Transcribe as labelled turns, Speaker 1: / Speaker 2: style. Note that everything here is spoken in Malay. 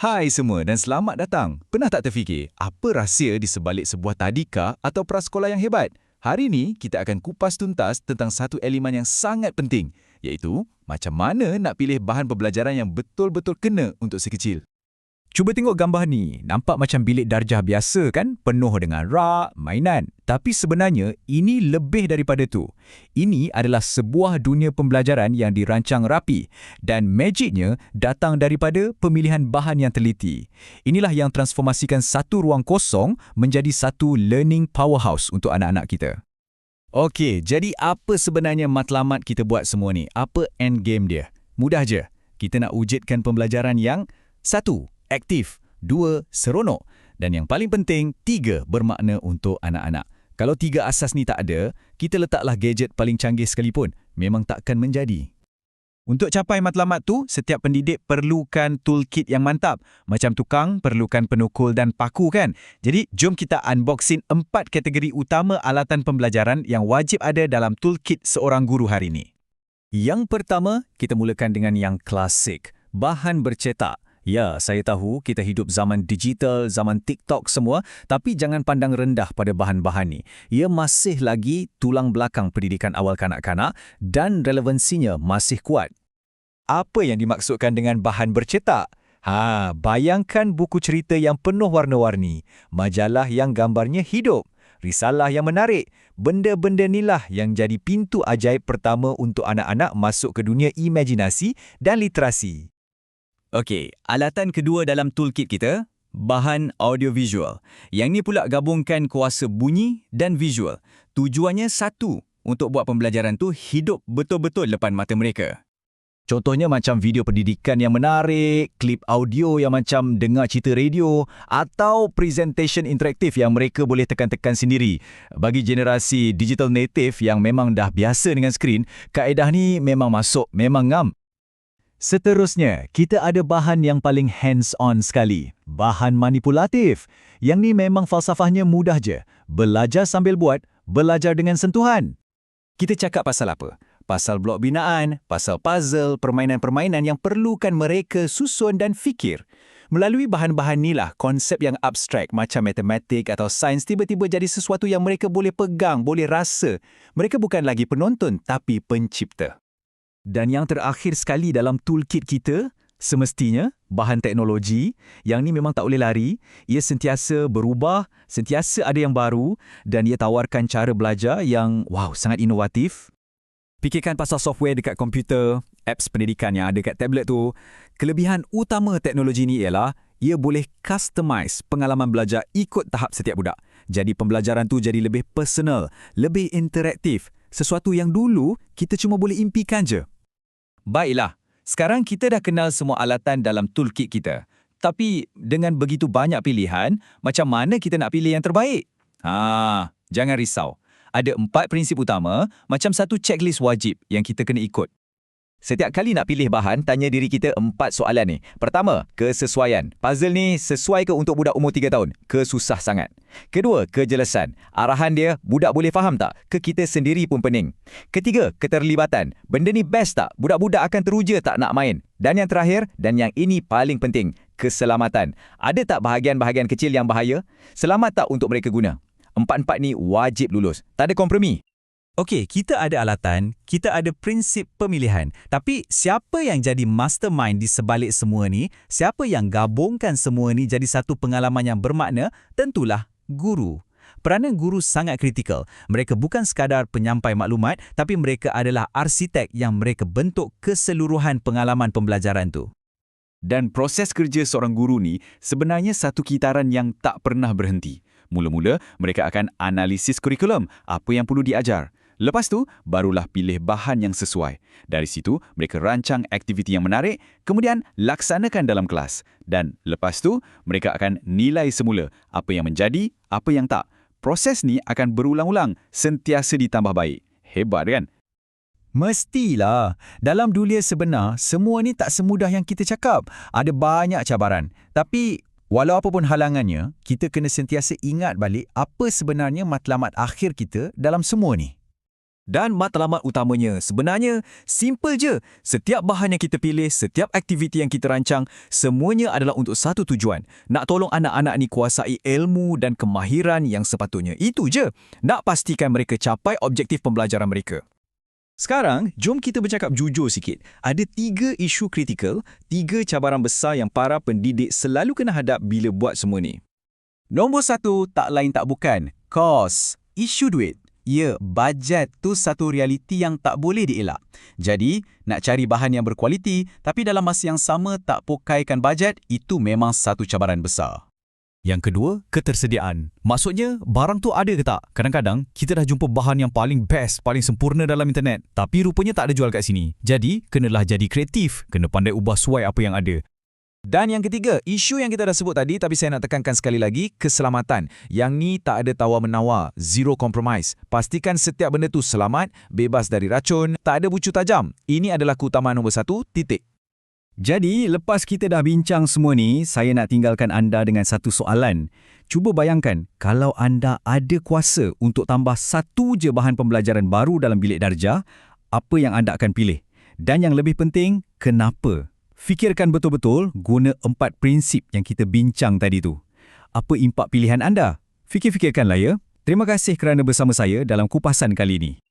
Speaker 1: Hai semua dan selamat datang. Pernah tak terfikir, apa rahsia di sebalik sebuah tadika atau prasekolah yang hebat? Hari ini, kita akan kupas tuntas tentang satu elemen yang sangat penting, iaitu macam mana nak pilih bahan pembelajaran yang betul-betul kena untuk si kecil.
Speaker 2: Cuba tengok gambar ni, nampak macam bilik darjah biasa kan? Penuh dengan rak, mainan. Tapi sebenarnya, ini lebih daripada tu. Ini adalah sebuah dunia pembelajaran yang dirancang rapi. Dan magicnya datang daripada pemilihan bahan yang teliti. Inilah yang transformasikan satu ruang kosong menjadi satu learning powerhouse untuk anak-anak kita.
Speaker 1: Okey, jadi apa sebenarnya matlamat kita buat semua ni? Apa end game dia? Mudah je. Kita nak wujudkan pembelajaran yang 1. Aktif, 2. Seronok, dan yang paling penting, 3. Bermakna untuk anak-anak. Kalau 3 asas ni tak ada, kita letaklah gadget paling canggih sekalipun, memang takkan menjadi. Untuk capai matlamat tu, setiap pendidik perlukan toolkit yang mantap. Macam tukang perlukan penukul dan paku kan? Jadi, jom kita unboxing 4 kategori utama alatan pembelajaran yang wajib ada dalam toolkit seorang guru hari ini. Yang pertama, kita mulakan dengan yang klasik, bahan bercetak. Ya, saya tahu kita hidup zaman digital, zaman TikTok semua, tapi jangan pandang rendah pada bahan-bahan ni. Ia masih lagi tulang belakang pendidikan awal kanak-kanak dan relevansinya masih kuat. Apa yang dimaksudkan dengan bahan bercetak? Bayangkan buku cerita yang penuh warna-warni, majalah yang gambarnya hidup, risalah yang menarik. Benda-benda inilah yang jadi pintu ajaib pertama untuk anak-anak masuk ke dunia imajinasi dan literasi. Okey, alatan kedua dalam toolkit kita, bahan audiovisual. Yang ni pula gabungkan kuasa bunyi dan visual. Tujuannya satu, untuk buat pembelajaran tu hidup betul-betul depan mata mereka. Contohnya macam video pendidikan yang menarik, klip audio yang macam dengar cerita radio, atau presentation interaktif yang mereka boleh tekan-tekan sendiri. Bagi generasi digital native yang memang dah biasa dengan skrin, kaedah ni memang masuk, memang ngam. Seterusnya, kita ada bahan yang paling hands-on sekali. Bahan manipulatif. Yang ni memang falsafahnya mudah je. Belajar sambil buat, belajar dengan sentuhan. Kita cakap pasal apa? Pasal blok binaan, pasal puzzle, permainan-permainan yang perlukan mereka susun dan fikir. Melalui bahan-bahan inilah konsep yang abstrak macam matematik atau sains tiba-tiba jadi sesuatu yang mereka boleh pegang, boleh rasa. Mereka bukan lagi penonton, tapi pencipta. Dan yang terakhir sekali dalam toolkit kita, semestinya bahan teknologi, yang ni memang tak boleh lari. Ia sentiasa berubah, sentiasa ada yang baru dan ia tawarkan cara belajar yang sangat inovatif. Fikirkan pasal software dekat komputer, apps pendidikan yang ada kat tablet tu. Kelebihan utama teknologi ni ialah ia boleh customize pengalaman belajar ikut tahap setiap budak. Jadi pembelajaran tu jadi lebih personal, lebih interaktif. Sesuatu yang dulu kita cuma boleh impikan je. Baiklah, sekarang kita dah kenal semua alatan dalam toolkit kita. Tapi dengan begitu banyak pilihan, macam mana kita nak pilih yang terbaik? Jangan risau. Ada 4 prinsip utama, macam satu checklist wajib yang kita kena ikut. Setiap kali nak pilih bahan, tanya diri kita 4 soalan ni. Pertama, kesesuaian. Puzzle ni sesuai ke untuk budak umur 3 tahun? Ke susah sangat? Kedua, kejelasan. Arahan dia, budak boleh faham tak? Ke kita sendiri pun pening? Ketiga, keterlibatan. Benda ni best tak? Budak-budak akan teruja tak nak main? Dan yang terakhir, dan yang ini paling penting, keselamatan. Ada tak bahagian-bahagian kecil yang bahaya? Selamat tak untuk mereka guna? 4-4 ni wajib lulus. Tak ada kompromi. Okey, kita ada alatan, kita ada prinsip pemilihan. Tapi siapa yang jadi mastermind di sebalik semua ni? Siapa yang gabungkan semua ni jadi satu pengalaman yang bermakna? Tentulah guru. Peranan guru sangat kritikal. Mereka bukan sekadar penyampai maklumat, tapi mereka adalah arsitek yang mereka bentuk keseluruhan pengalaman pembelajaran tu. Dan proses kerja seorang guru ni sebenarnya satu kitaran yang tak pernah berhenti. Mula-mula, mereka akan analisis kurikulum, apa yang perlu diajar. Lepas tu, barulah pilih bahan yang sesuai. Dari situ, mereka rancang aktiviti yang menarik, kemudian laksanakan dalam kelas. Dan lepas tu, mereka akan nilai semula apa yang menjadi, apa yang tak. Proses ni akan berulang-ulang, sentiasa ditambah baik. Hebat kan? Mestilah. Dalam dunia sebenar, semua ni tak semudah yang kita cakap. Ada banyak cabaran. Tapi walau apapun halangannya, kita kena sentiasa ingat balik apa sebenarnya matlamat akhir kita dalam semua ni.
Speaker 2: Dan matlamat utamanya sebenarnya simple je. Setiap bahan yang kita pilih, setiap aktiviti yang kita rancang, semuanya adalah untuk satu tujuan. Nak tolong anak-anak ni kuasai ilmu dan kemahiran yang sepatutnya. Itu je. Nak pastikan mereka capai objektif pembelajaran mereka.
Speaker 1: Sekarang, jom kita bercakap jujur sikit. Ada 3 isu kritikal, 3 cabaran besar yang para pendidik selalu kena hadap bila buat semua ni.
Speaker 2: Nombor 1, tak lain tak bukan. Kos. Isu duit. Ya, bajet tu satu realiti yang tak boleh dielak. Jadi, nak cari bahan yang berkualiti tapi dalam masa yang sama tak pokaikan bajet, itu memang satu cabaran besar.
Speaker 1: Yang kedua, ketersediaan. Maksudnya, barang tu ada ke tak? Kadang-kadang, kita dah jumpa bahan yang paling best, paling sempurna dalam internet. Tapi rupanya tak ada jual kat sini. Jadi, kenalah jadi kreatif. Kena pandai ubah suai apa yang ada.
Speaker 2: Dan yang ketiga, isu yang kita dah sebut tadi tapi saya nak tekankan sekali lagi, keselamatan. Yang ni tak ada tawar-menawar, zero compromise. Pastikan setiap benda tu selamat, bebas dari racun, tak ada bucu tajam. Ini adalah keutamaan nombor 1, titik.
Speaker 1: Jadi, lepas kita dah bincang semua ni, saya nak tinggalkan anda dengan satu soalan. Cuba bayangkan, kalau anda ada kuasa untuk tambah satu je bahan pembelajaran baru dalam bilik darjah, apa yang anda akan pilih? Dan yang lebih penting, kenapa? Fikirkan betul-betul guna 4 prinsip yang kita bincang tadi tu. Apa impak pilihan anda? Fikir-fikirkanlah ya. Terima kasih kerana bersama saya dalam kupasan kali ini.